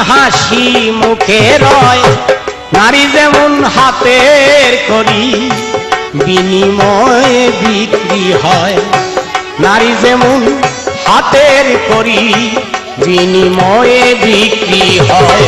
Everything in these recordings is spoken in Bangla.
হাসি মুখে রয়, নারী যেমন হাতের করি বিনিময়ে বিক্রি হয়। নারী যেমন হাতের করি বিনিময়ে বিক্রি হয়।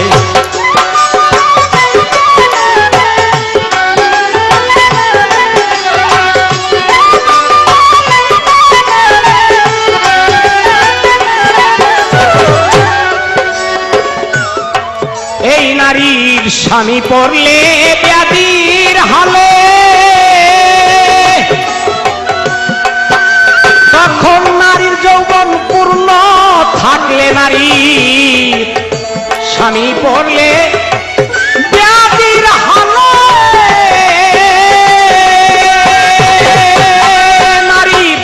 এই নারীর স্বামী পড়লে ব্যাধির হালে, তখন নারীর যৌবন পূর্ণ থাকলে নারীর স্বামী পড়লে ব্যাধির হালে, নারীর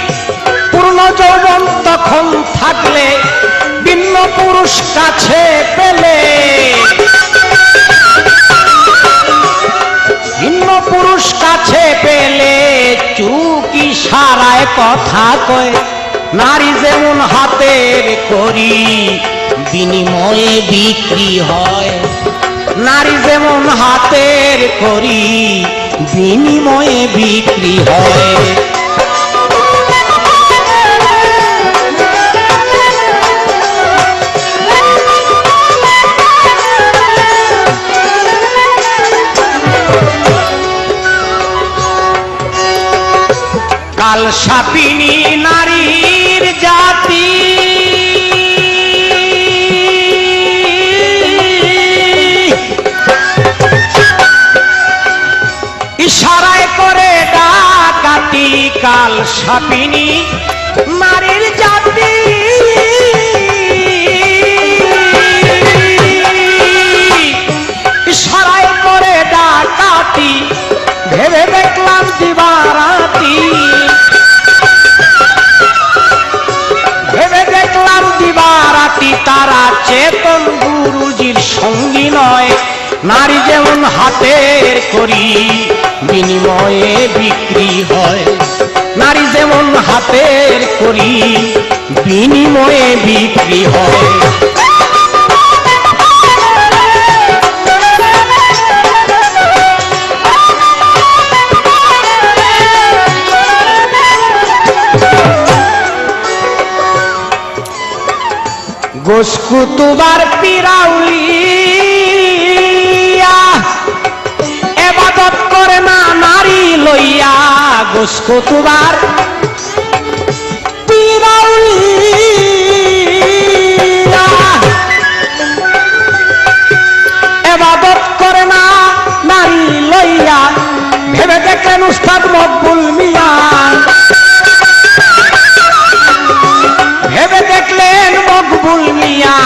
পূর্ণ যৌবন তখন থাকলে ভিন্ন পুরুষ কাছে পেলে, ভিন্ন পুরুষ কাছে পেলে চুপ ইশারায় কথা কয়। নারী যেমন হাতের করি বিনিময়ে বিক্রি হয়। নারী যেমন হাতের করি বিনিময়ে বিক্রি হয়। কাল সাপিনী নারীর জাতি, ইশারায় করে ডাকাতি। কাল সাপিনী নারীর জাতি, ইশারায় করে ডাকাতি। ভেবে দেখলাম দিবারাতি, ভেবে দেখলাম দিবারাতি তারা চেতন গুরুজির সঙ্গী নয়। নারী যেমন হাতের করি বিনিময়ে বিক্রি হয়। নারী যেমন হাতের করি বিনিময়ে বিক্রি হয়। গোসকুতুবার পিরাউলিয়া এবাদত করে না নারী লইয়া। গোসকুতুবার পিরাউলিয়া এবাদত করে না নারী লইয়া। ভেবে দেখলেন উস্তাদ মকবুল মিয়া, ভেবে দেখলেন মকবুল মিয়া,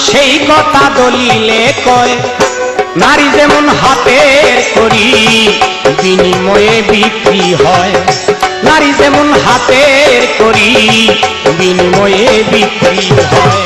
সেই কথা দলিলে কয়। নারী যেমন হাতের করি বিনিময়ে বিক্রি হয়। নারী যেমন হাতের করি বিনিময়ে বিক্রি হয়।